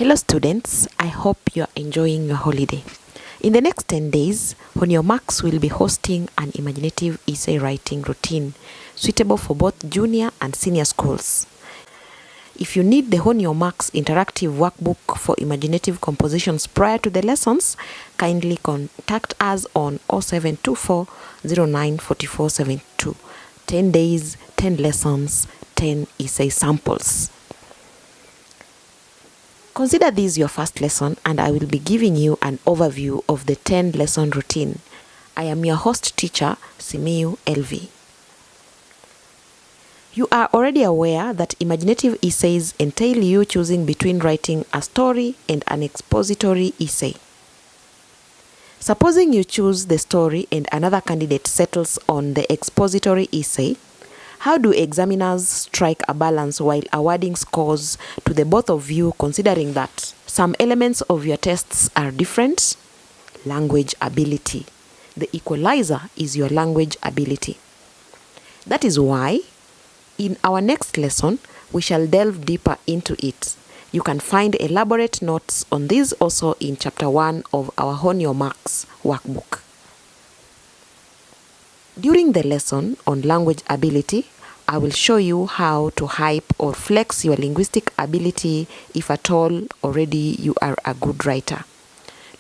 Hello students, I hope you are enjoying your holiday. In the next 10 days, On Your Marks will be hosting an imaginative essay writing routine suitable for both junior and senior schools. If you need the On Your Marks interactive workbook for imaginative compositions prior to the lessons, kindly contact us on 0724 09 44 72. 10 days, 10 lessons, 10 essay samples. Consider this your first lesson and I will be giving you an overview of the 10 lesson routine. I am your host teacher, Simiyu LV. You are already aware that imaginative essays entail you choosing between writing a story and an expository essay. Supposing you choose the story and another candidate settles on the expository essay, how do examiners strike a balance while awarding scores to the both of you, considering that some elements of your tests are different? Language ability. The equalizer is your language ability. That is why, in our next lesson, we shall delve deeper into it. You can find elaborate notes on this also in Chapter 1 of our On Your Marks workbook. During the lesson on language ability, I will show you how to hype or flex your linguistic ability if at all already you are a good writer.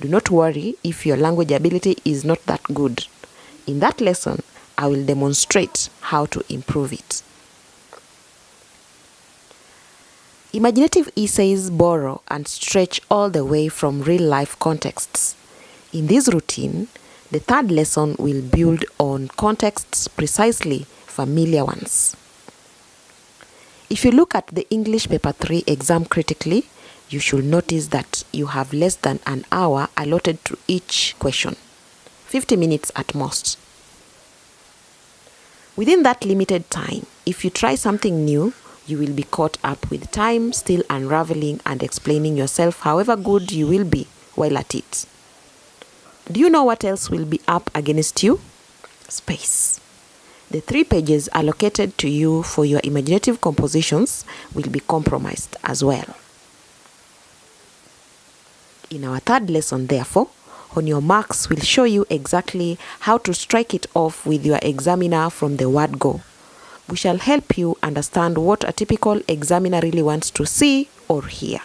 Do not worry if your language ability is not that good. In that lesson, I will demonstrate how to improve it. Imaginative essays borrow and stretch all the way from real-life contexts. In this routine, the third lesson will build on contexts precisely familiar ones. If you look at the English Paper 3 exam critically, you should notice that you have less than an hour allotted to each question, 50 minutes at most. Within that limited time, if you try something new, you will be caught up with time, still unraveling and explaining yourself however good you will be while at it. Do you know what else will be up against you? Space. The 3 pages allocated to you for your imaginative compositions will be compromised as well. In our third lesson, therefore, On Your Marks will show you exactly how to strike it off with your examiner from the word go. We shall help you understand what a typical examiner really wants to see or hear.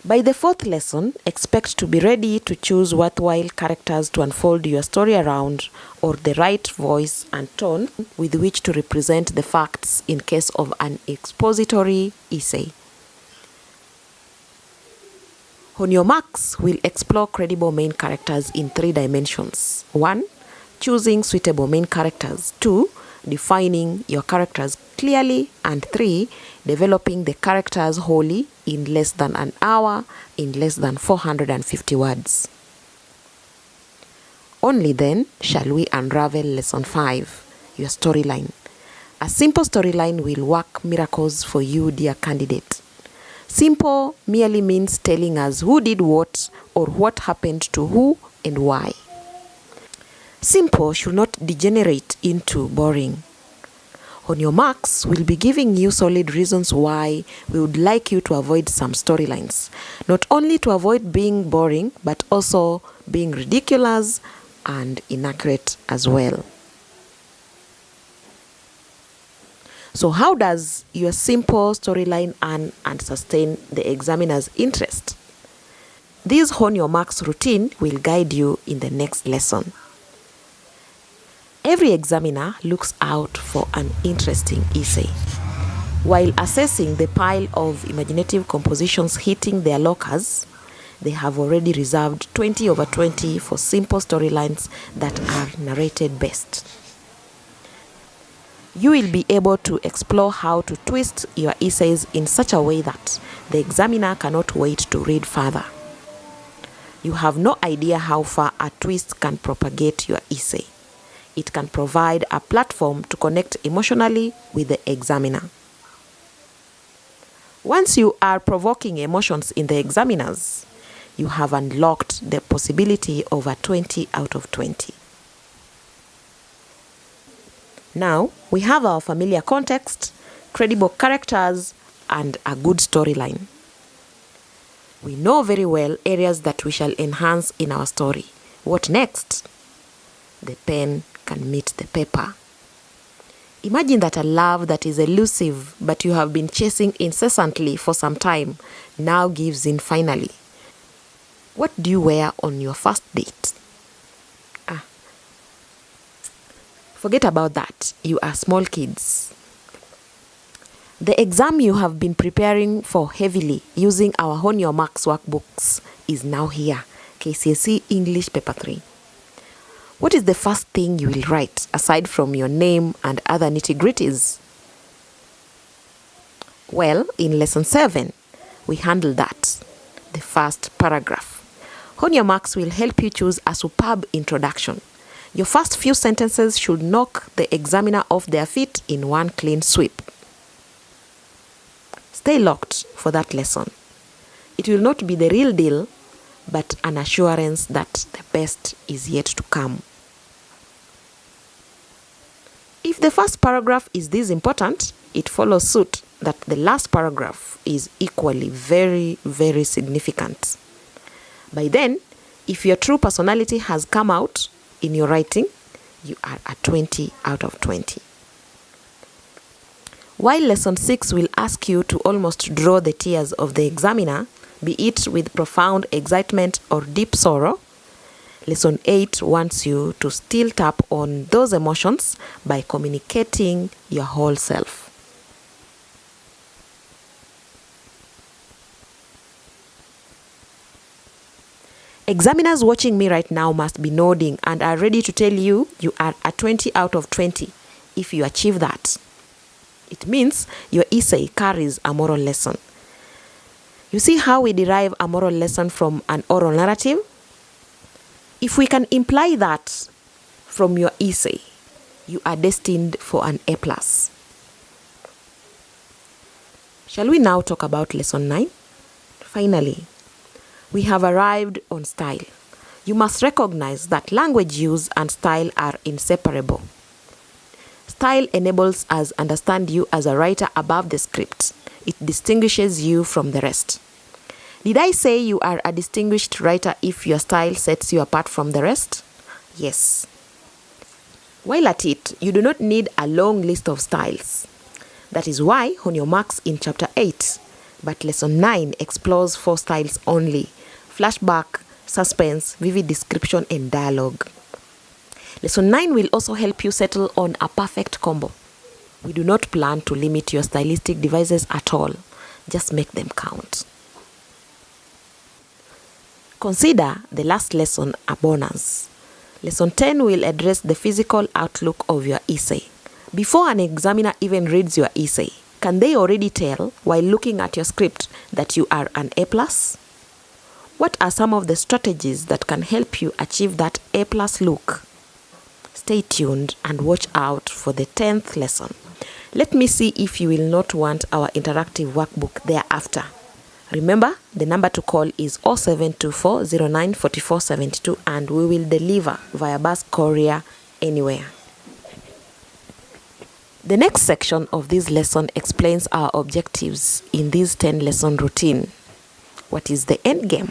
By the fourth lesson, expect to be ready to choose worthwhile characters to unfold your story around, or the right voice and tone with which to represent the facts in case of an expository essay. On Your Marks will explore credible main characters in 3 dimensions. 1. Choosing suitable main characters. 2. Defining your characters clearly. And 3. Developing the characters wholly in less than an hour, in less than 450 words. Only then shall we unravel Lesson 5, your storyline. A simple storyline will work miracles for you, dear candidate. Simple merely means telling us who did what or what happened to who and why. Simple should not degenerate into boring. On Your Marks, we'll be giving you solid reasons why we would like you to avoid some storylines. Not only to avoid being boring, but also being ridiculous and inaccurate as well. So how does your simple storyline earn and sustain the examiner's interest? This On Your Marks routine will guide you in the next lesson. Every examiner looks out for an interesting essay. While assessing the pile of imaginative compositions hitting their lockers, they have already reserved 20/20 for simple storylines that are narrated best. You will be able to explore how to twist your essays in such a way that the examiner cannot wait to read further. You have no idea how far a twist can propagate your essay. It can provide a platform to connect emotionally with the examiner. Once you are provoking emotions in the examiners, you have unlocked the possibility of a 20 out of 20. Now, we have our familiar context, credible characters, and a good storyline. We know very well areas that we shall enhance in our story. What next? The pen can meet the paper. Imagine that a love that is elusive but you have been chasing incessantly for some time now gives in finally. What do you wear on your first date? Forget about that. You are small kids. The exam you have been preparing for heavily using our On Your Marks workbooks is now here. KCSE English Paper 3. What is the first thing you will write aside from your name and other nitty-gritties? Well, in lesson 7, we handle that. The first paragraph. On Your Marks will help you choose a superb introduction. Your first few sentences should knock the examiner off their feet in one clean sweep. Stay locked for that lesson. It will not be the real deal, but an assurance that the best is yet to come. If the first paragraph is this important, it follows suit that the last paragraph is equally very, very significant. By then, if your true personality has come out in your writing, you are a 20 out of 20. While lesson 6 will ask you to almost draw the tears of the examiner, be it with profound excitement or deep sorrow, lesson 8 wants you to still tap on those emotions by communicating your whole self. Examiners watching me right now must be nodding and are ready to tell you you are a 20 out of 20 if you achieve that. It means your essay carries a moral lesson. You see how we derive a moral lesson from an oral narrative? If we can imply that from your essay, you are destined for an A+. Shall we now talk about lesson 9? Finally, we have arrived on style. You must recognize that language use and style are inseparable. Style enables us understand you as a writer above the script. It distinguishes you from the rest. Did I say you are a distinguished writer if your style sets you apart from the rest? Yes. While at it, you do not need a long list of styles. That is why On Your Marks in chapter 8, but lesson 9 explores 4 styles only: flashback, suspense, vivid description, and dialogue. Lesson 9 will also help you settle on a perfect combo. We do not plan to limit your stylistic devices at all. Just make them count. Consider the last lesson a bonus. Lesson 10 will address the physical outlook of your essay. Before an examiner even reads your essay, can they already tell while looking at your script that you are an A+? What are some of the strategies that can help you achieve that A+ look? Stay tuned and watch out for the 10th lesson. Let me see if you will not want our interactive workbook thereafter. Remember, the number to call is 0724 09 44 72 and we will deliver via bus courier anywhere. The next section of this lesson explains our objectives in this 10-lesson routine. What is the end game?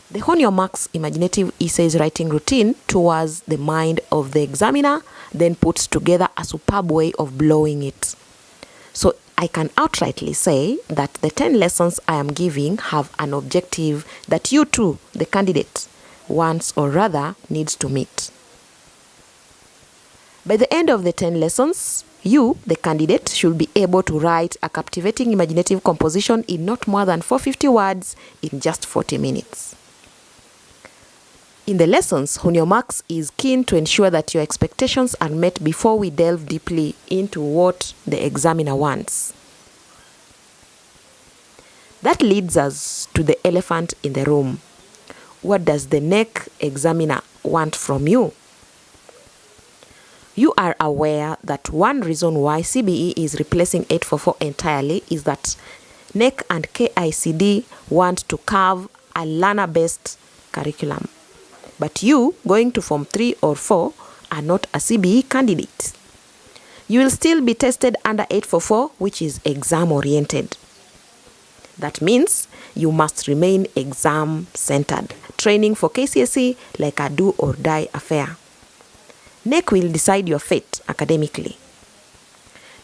The On Your Marks imaginative essays writing routine tours the mind of the examiner, then puts together a superb way of blowing it. So I can outrightly say that the 10 lessons I am giving have an objective that you too, the candidate, wants or rather needs to meet. By the end of the 10 lessons, you, the candidate, should be able to write a captivating imaginative composition in not more than 450 words in just 40 minutes. In the lessons, On Your Marks is keen to ensure that your expectations are met before we delve deeply into what the examiner wants. That leads us to the elephant in the room. What does the NEC examiner want from you? You are aware that one reason why CBE is replacing 844 entirely is that NEC and KICD want to carve a learner-based curriculum. But you, going to Form 3 or 4, are not a CBE candidate. You will still be tested under 844, which is exam-oriented. That means you must remain exam-centered, training for KCSE like a do-or-die affair. NEC will decide your fate academically.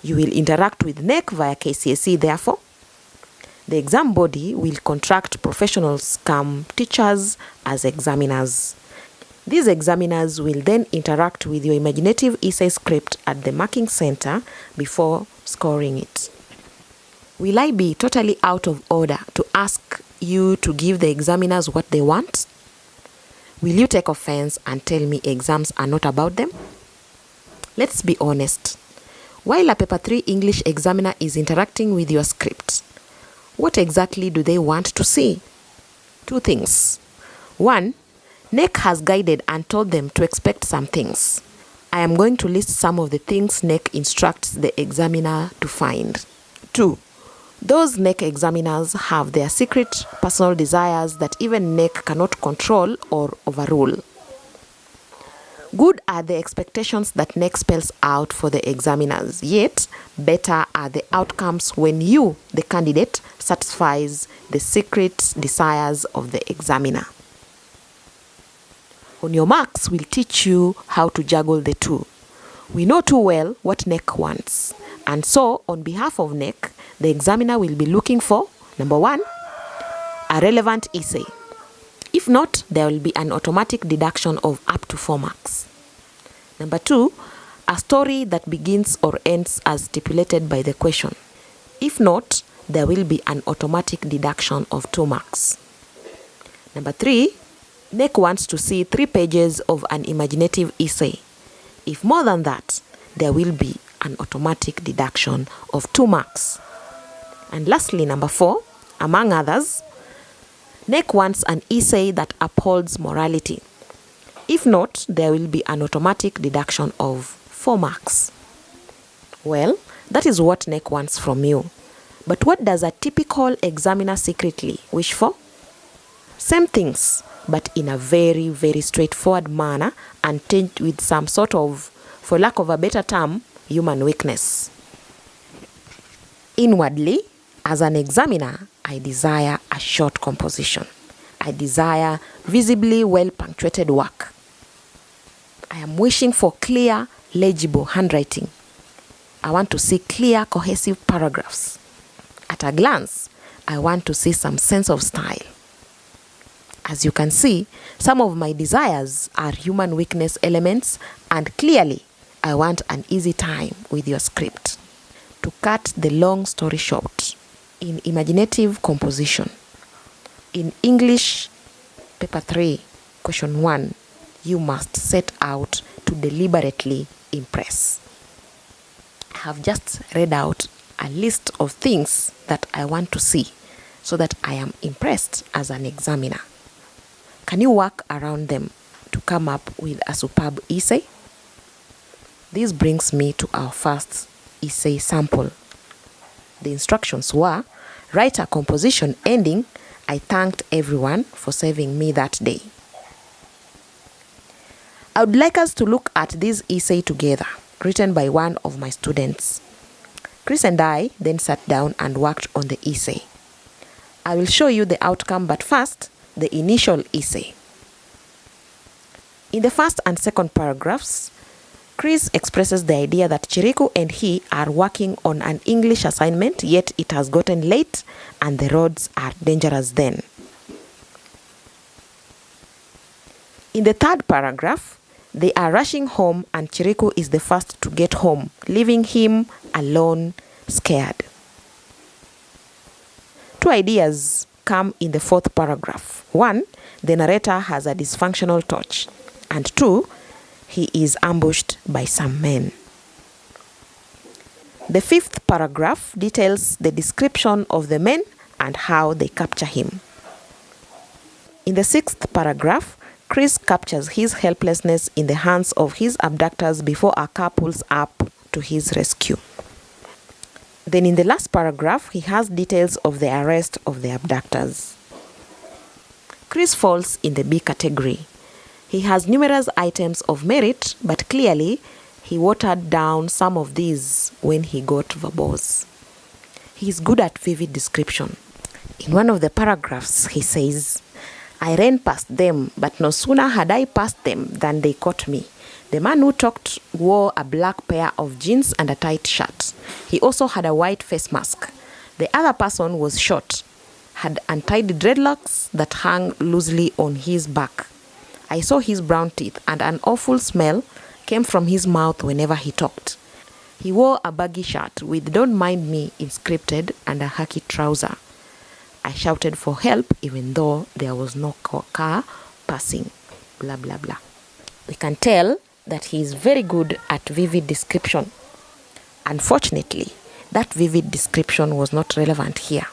You will interact with NEC via KCSE, therefore. The exam body will contract professionals come teachers as examiners. These examiners will then interact with your imaginative essay script at the marking center before scoring it. Will I be totally out of order to ask you to give the examiners what they want? Will you take offense and tell me exams are not about them? Let's be honest. While a Paper 3 English examiner is interacting with your script, what exactly do they want to see? Two things. One, NEC has guided and told them to expect some things. I am going to list some of the things NEC instructs the examiner to find. Two, those NEC examiners have their secret personal desires that even NEC cannot control or overrule. Good are the expectations that NEC spells out for the examiners, yet better are the outcomes when you, the candidate, satisfies the secret desires of the examiner. On your marks, we'll teach you how to juggle the two. We know too well what NEC wants, and so on behalf of NEC, the examiner will be looking for, number one, a relevant essay. If not, there will be an automatic deduction of up to 4 marks. Number two, a story that begins or ends as stipulated by the question. If not, there will be an automatic deduction of 2 marks. Number three, NEC wants to see 3 pages of an imaginative essay. If more than that, there will be an automatic deduction of 2 marks. And lastly, number 4, among others, NEC wants an essay that upholds morality. If not, there will be an automatic deduction of 4 marks. Well, that is what NEC wants from you. But what does a typical examiner secretly wish for? Same things, but in a very, very straightforward manner and tinged with some sort of, for lack of a better term, human weakness. Inwardly, as an examiner, I desire a short composition. I desire visibly well-punctuated work. I am wishing for clear, legible handwriting. I want to see clear, cohesive paragraphs. At a glance, I want to see some sense of style. As you can see, some of my desires are human weakness elements, and clearly, I want an easy time with your script. To cut the long story short, in imaginative composition, in English Paper 3, Question 1, you must set out to deliberately impress. I have just read out a list of things that I want to see so that I am impressed as an examiner. Can you work around them to come up with a superb essay? This brings me to our first essay sample. The instructions were, write a composition ending, I thanked everyone for saving me that day. I would like us to look at this essay together, written by one of my students. Chris and I then sat down and worked on the essay. I will show you the outcome, but first, the initial essay. In the first and second paragraphs, Chris expresses the idea that Chiriku and he are working on an English assignment, yet it has gotten late and the roads are dangerous then. In the third paragraph, they are rushing home and Chiriku is the first to get home, leaving him alone, scared. 2 ideas come in the fourth paragraph. 1, the narrator has a dysfunctional torch. And 2, he is ambushed by some men. The fifth paragraph details the description of the men and how they capture him. In the sixth paragraph, Chris captures his helplessness in the hands of his abductors before a car pulls up to his rescue. Then in the last paragraph, he has details of the arrest of the abductors. Chris falls in the B category. He has numerous items of merit, but clearly, he watered down some of these when he got verbose. He is good at vivid description. In one of the paragraphs, he says, "I ran past them, but no sooner had I passed them than they caught me. The man who talked wore a black pair of jeans and a tight shirt. He also had a white face mask. The other person was short, had untidy dreadlocks that hung loosely on his back. I saw his brown teeth, and an awful smell came from his mouth whenever he talked. He wore a baggy shirt with 'Don't mind me' inscripted and a khaki trouser. I shouted for help even though there was no car passing." Blah, blah, blah. We can tell that he is very good at vivid description. Unfortunately, that vivid description was not relevant here.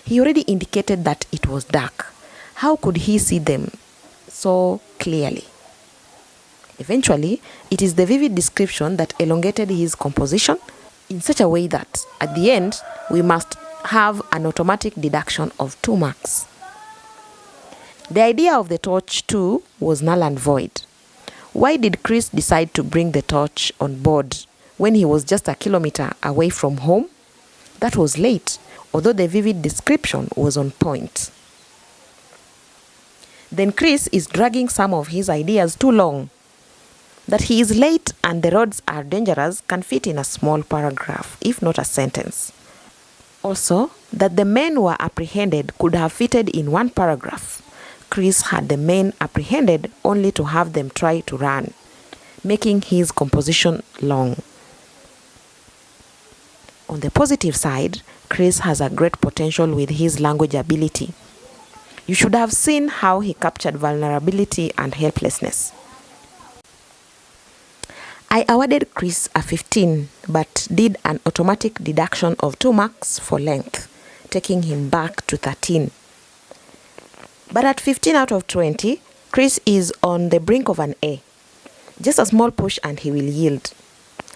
He already indicated that it was dark. How could he see them so clearly? Eventually, it is the vivid description that elongated his composition in such a way that at the end, we must have an automatic deduction of 2 marks. The idea of the torch too was null and void. Why did Chris decide to bring the torch on board when he was just a kilometer away from home? That was late, although the vivid description was on point. Then Chris is dragging some of his ideas too long. That he is late and the roads are dangerous can fit in a small paragraph, if not a sentence. Also, that the men were apprehended could have fitted in 1 paragraph. Chris had the men apprehended only to have them try to run, making his composition long. On the positive side, Chris has a great potential with his language ability. You should have seen how he captured vulnerability and helplessness. I awarded Chris a 15, but did an automatic deduction of 2 marks for length, taking him back to 13. But at 15 out of 20, Chris is on the brink of an A. Just a small push and he will yield.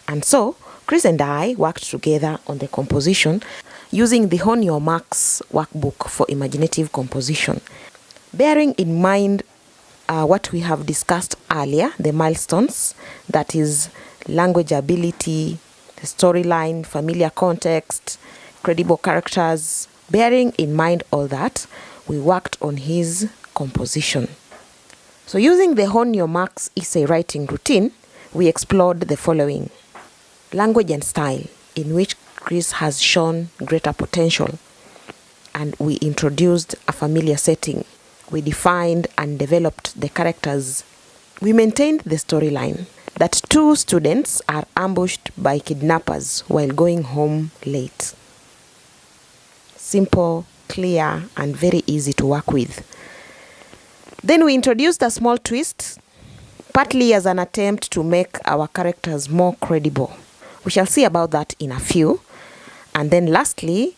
And so, Chris and I worked together on the composition using the Hone Your Marks workbook for imaginative composition. Bearing in mind what we have discussed earlier, the milestones, that is language ability, the storyline, familiar context, credible characters. Bearing in mind all that, we worked on his composition. So using the Hone Your Marks essay writing routine, we explored the following: language and style, in which Chris has shown greater potential, and we introduced a familiar setting. We defined and developed the characters. We maintained the storyline that 2 students are ambushed by kidnappers while going home late. Simple, clear, and very easy to work with. Then we introduced a small twist, partly as an attempt to make our characters more credible. We shall see about that in a few. And then lastly,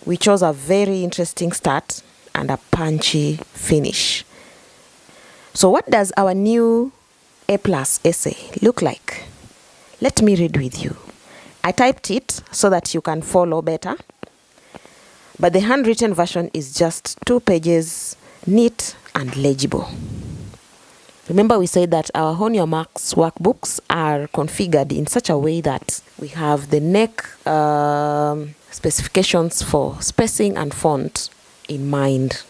we chose a very interesting start and a punchy finish. So what does our new A+ essay look like? Let me read with you. I typed it so that you can follow better, but the handwritten version is just 2 pages, neat and legible. Remember, we said that our Hone Your Marks workbooks are configured in such a way that we have the neck specifications for spacing and font in mind.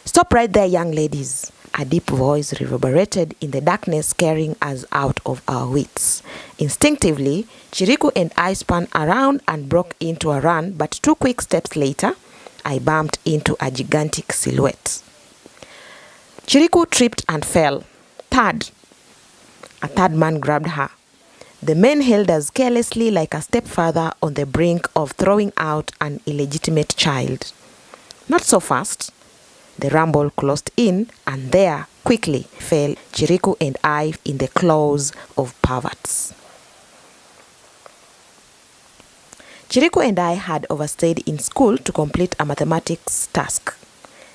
"Stop right there, young ladies," a deep voice reverberated in the darkness, scaring us out of our wits. Instinctively, Chiriku and I spun around and broke into a run, but 2 quick steps later, I bumped into a gigantic silhouette. Chiriku tripped and fell. A third man grabbed her. The men held us carelessly, like a stepfather on the brink of throwing out an illegitimate child. Not so fast. The rumble closed in, and there quickly fell Chiriku and I in the claws of perverts. Chiriku and I had overstayed in school to complete a mathematics task.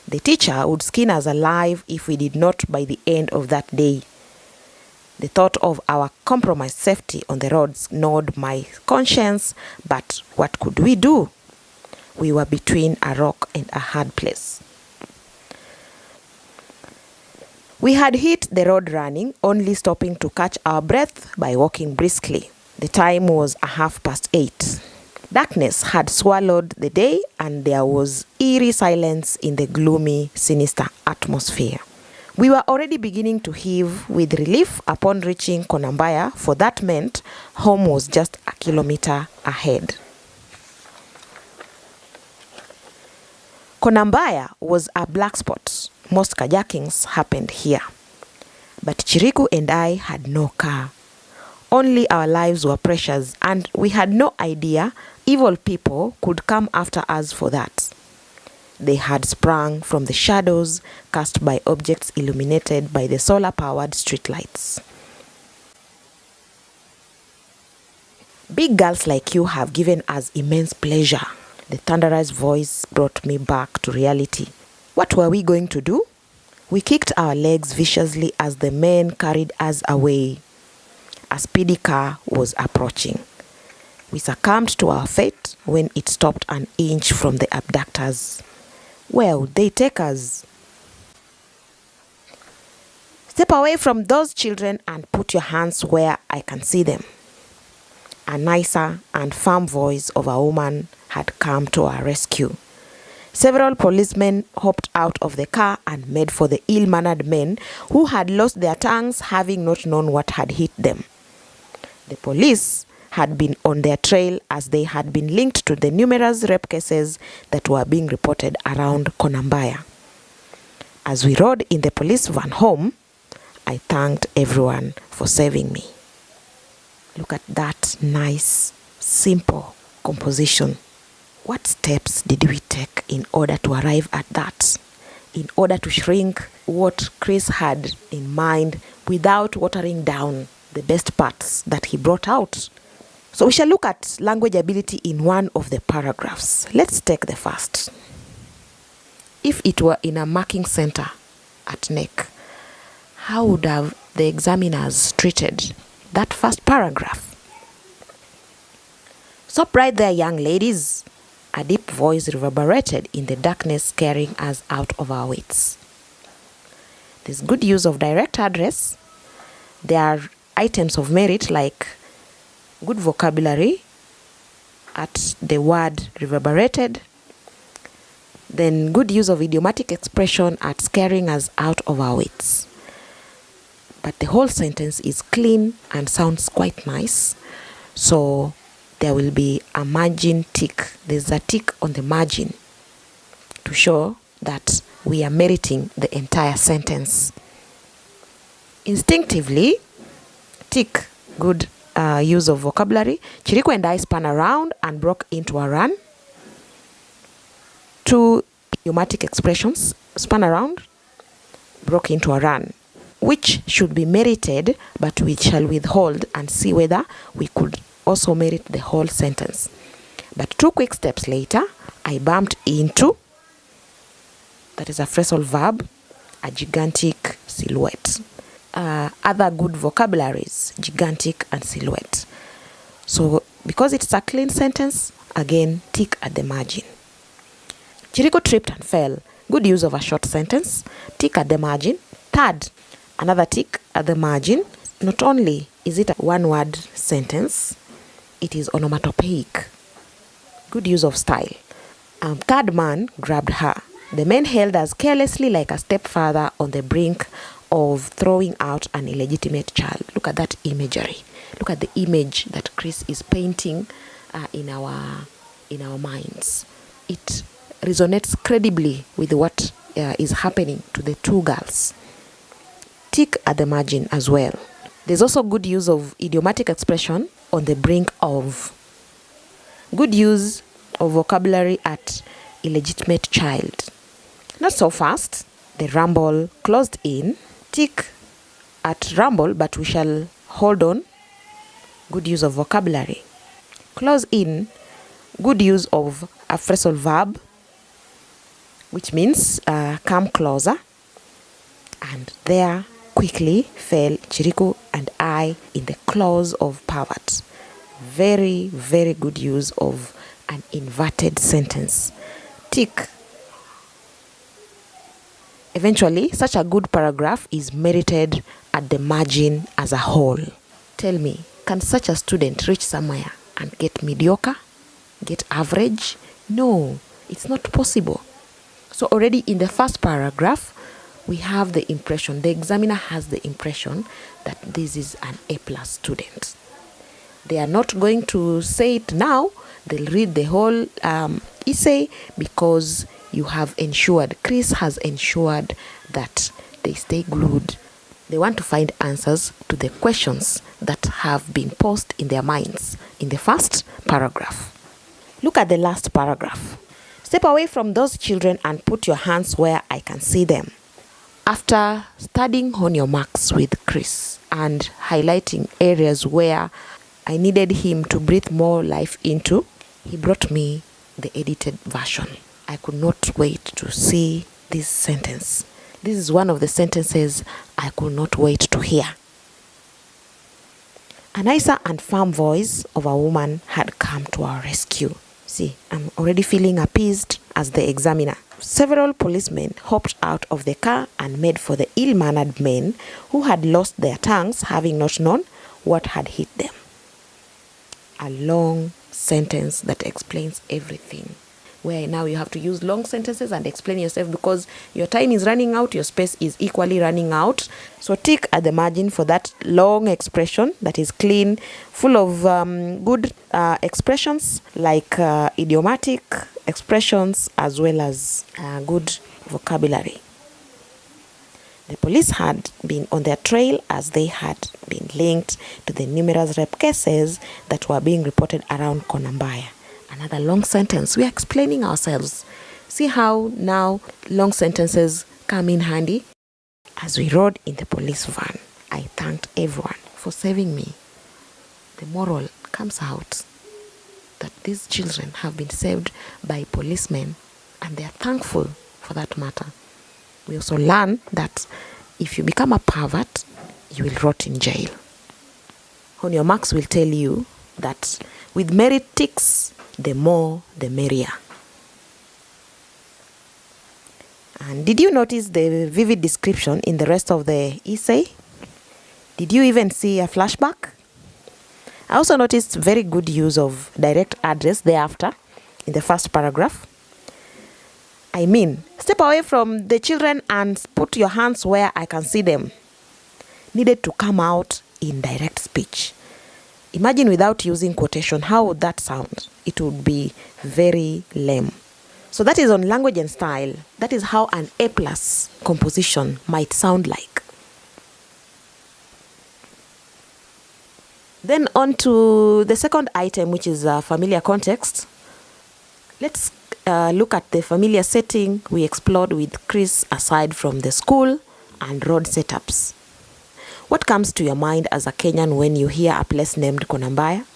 The teacher would skin us alive if we did not by the end of that day. The thought of our compromised safety on the roads gnawed my conscience, but what could we do? We were between a rock and a hard place. We had hit the road running, only stopping to catch our breath by walking briskly. The time was 8:30. Darkness had swallowed the day, and there was eerie silence in the gloomy, sinister atmosphere. We were already beginning to heave with relief upon reaching Konambaya, for that meant home was just a kilometer ahead. Konambaya was a black spot. Most kajakings happened here. But Chiriku and I had no car. Only our lives were precious, and we had no idea evil people could come after us for that. They had sprung from the shadows cast by objects illuminated by the solar-powered streetlights. Big girls like you have given us immense pleasure. The thunderous voice brought me back to reality. What were we going to do? We kicked our legs viciously as the men carried us away. A speedy car was approaching. We succumbed to our fate when it stopped an inch from the abductors. Where would they take us? Step away from those children and put your hands where I can see them. A nicer and firm voice of a woman had come to our rescue. Several policemen hopped out of the car and made for the ill-mannered men who had lost their tongues, having not known what had hit them. The police had been on their trail, as they had been linked to the numerous rape cases that were being reported around Konambaya. As we rode in the police van home, I thanked everyone for saving me. Look at that nice, simple composition. What steps did we take in order to arrive at that? In order to shrink what Chris had in mind without watering down the best parts that he brought out. So we shall look at language ability in one of the paragraphs. Let's take the first. If it were in a marking center at NEC, how would have the examiners treated that first paragraph? Stop right there, young ladies. A deep voice reverberated in the darkness, scaring us out of our wits. There's good use of direct address. There are items of merit like good vocabulary at the word reverberated. Then good use of idiomatic expression at scaring us out of our wits. But the whole sentence is clean and sounds quite nice. So there will be a margin tick. There's a tick on the margin to show that we are meriting the entire sentence. Instinctively, tick, good use of vocabulary. Chiriku and I spun around and broke into a run. Two idiomatic expressions, spun around, broke into a run, which should be merited, but we shall withhold and see whether we could also merit the whole sentence. But 2 quick steps later, I bumped into, that is a phrasal verb, a gigantic silhouette. Other good vocabularies, gigantic and silhouette. So because it's a clean sentence, again, tick at the margin. Chiriku tripped and fell. Good use of a short sentence. Tick at the margin. Third, another tick at the margin. Not only is it a one-word sentence, it is onomatopoeic. Good use of style. Third man grabbed her. The men held us carelessly like a stepfather on the brink of throwing out an illegitimate child. Look at that imagery. Look at the image that Chris is painting in our minds. It resonates credibly with what is happening to the 2 girls. Tick at the margin as well. There's also good use of idiomatic expression, on the brink of. Good use of vocabulary at illegitimate child. Not so fast. The rumble closed in. Tick at rumble, but we shall hold on. Good use of vocabulary. Close in. Good use of a phrasal verb, which means come closer. And there quickly fell Chiriku and I in the claws of pervert. Very, very good use of an inverted sentence. Tick. Eventually, such a good paragraph is merited at the margin as a whole. Tell me, Can such a student reach somewhere and get mediocre, get average? No, it's not possible. So already in the first paragraph, we have the impression, the examiner has the impression that this is an A+ student. They are not going to say it now. They'll read the whole essay because you have ensured, Chris has ensured that they stay glued. They want to find answers to the questions that have been posed in their minds in the first paragraph. Look at the last paragraph. Step away from those children and put your hands where I can see them. After studying on your marks with Chris and highlighting areas where I needed him to breathe more life into, he brought me the edited version. I could not wait to see this sentence. This is one of the sentences I could not wait to hear. A nicer and firm voice of a woman had come to our rescue. See, I'm already feeling appeased as the examiner. Several policemen hopped out of the car and made for the ill-mannered men who had lost their tongues, having not known what had hit them. A long sentence that explains everything. Where now you have to use long sentences and explain yourself because your time is running out, your space is equally running out. So tick at the margin for that long expression that is clean, full of good expressions like idiomatic expressions as well as good vocabulary. The police had been on their trail as they had been linked to the numerous rape cases that were being reported around Konambaya. Another long sentence. We are explaining ourselves. See how now long sentences come in handy? As we rode in the police van, I thanked everyone for saving me. The moral comes out that these children have been saved by policemen and they are thankful for that matter. We also learn that if you become a pervert, you will rot in jail. On your marks will tell you that with merit ticks, the more the merrier. And did you notice the vivid description in the rest of the essay? Did you even see a flashback? I also noticed very good use of direct address thereafter in the first paragraph. I mean, step away from the children and put your hands where I can see them. Needed to come out in direct speech. Imagine without using quotation, how would that sound? It would be very lame. So that is on language and style. That is how an A+ composition might sound like. Then on to the second item, which is familiar context. Let's look at the familiar setting we explored with Chris aside from the school and road setups. What comes to your mind as a Kenyan when you hear a place named Konambaya?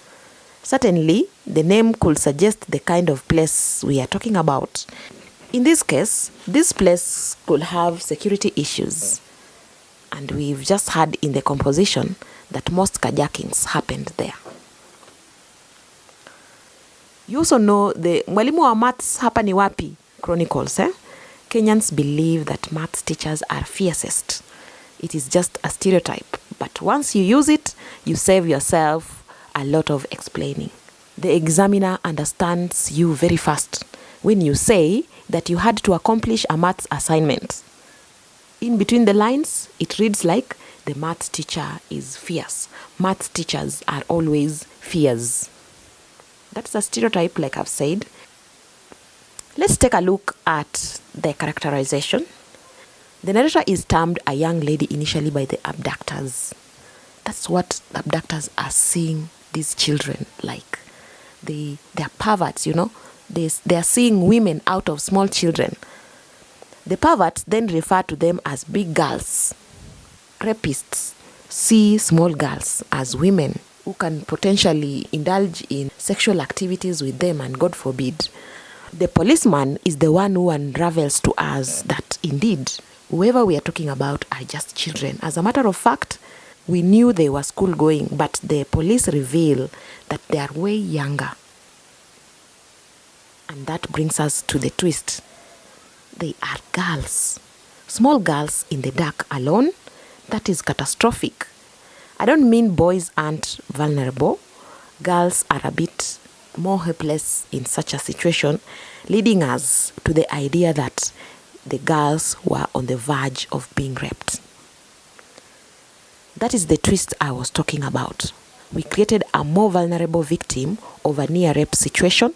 Certainly, the name could suggest the kind of place we are talking about. In this case, this place could have security issues. And we've just heard in the composition that most carjackings happened there. You also know the Mwalimu wa Maths hapa ni wapi chronicles. Kenyans believe that maths teachers are fiercest. It is just a stereotype. But once you use it, you save yourself a lot of explaining. The examiner understands you very fast when you say that you had to accomplish a maths assignment. In between the lines, it reads like the maths teacher is fierce. Maths teachers are always fierce. That's a stereotype, like I've said. Let's take a look at the characterization. The narrator is termed a young lady initially by the abductors. That's what the abductors are seeing these children like. They are perverts, you know. They are seeing women out of small children. The perverts then refer to them as big girls. Rapists see small girls as women who can potentially indulge in sexual activities with them, and God forbid. The policeman is the one who unravels to us that indeed whoever we are talking about are just children. As a matter of fact, we knew they were school going, but the police reveal that they are way younger. And that brings us to the twist. They are girls. Small girls in the dark alone. That is catastrophic. I don't mean boys aren't vulnerable. Girls are a bit more helpless in such a situation, leading us to the idea that the girls were on the verge of being raped. That is the twist I was talking about. We created a more vulnerable victim of a near rape situation,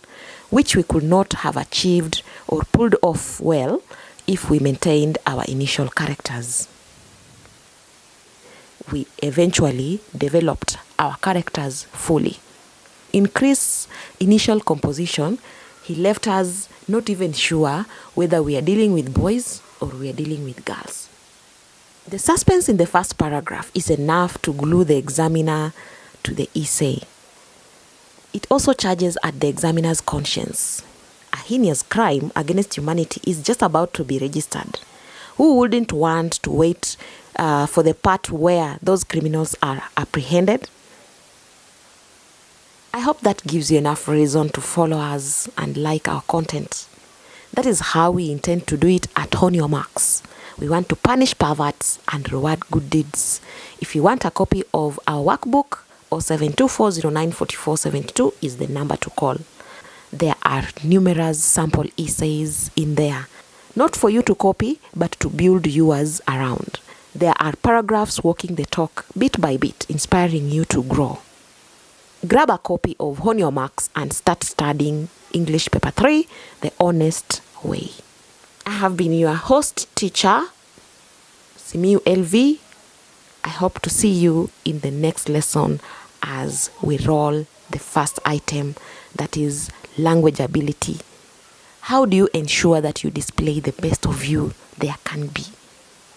which we could not have achieved or pulled off well if we maintained our initial characters. We eventually developed our characters fully. In Chris' initial composition, he left us not even sure whether we are dealing with boys or we are dealing with girls. The suspense in the first paragraph is enough to glue the examiner to the essay. It also charges at the examiner's conscience. A heinous crime against humanity is just about to be registered. Who wouldn't want to wait for the part where those criminals are apprehended? I hope that gives you enough reason to follow us and like our content. That is how we intend to do it at On Your Marks. We want to punish perverts and reward good deeds. If you want a copy of our workbook, 0724094472 is the number to call. There are numerous sample essays in there, not for you to copy, but to build yours around. There are paragraphs walking the talk bit by bit, inspiring you to grow. Grab a copy of On Your Marks and start studying English Paper 3 the honest way. I have been your host teacher, Simiu LV. I hope to see you in the next lesson as we roll the first item, that is language ability. How do you ensure that you display the best of you there can be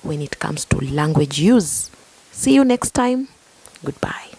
when it comes to language use? See you next time. Goodbye.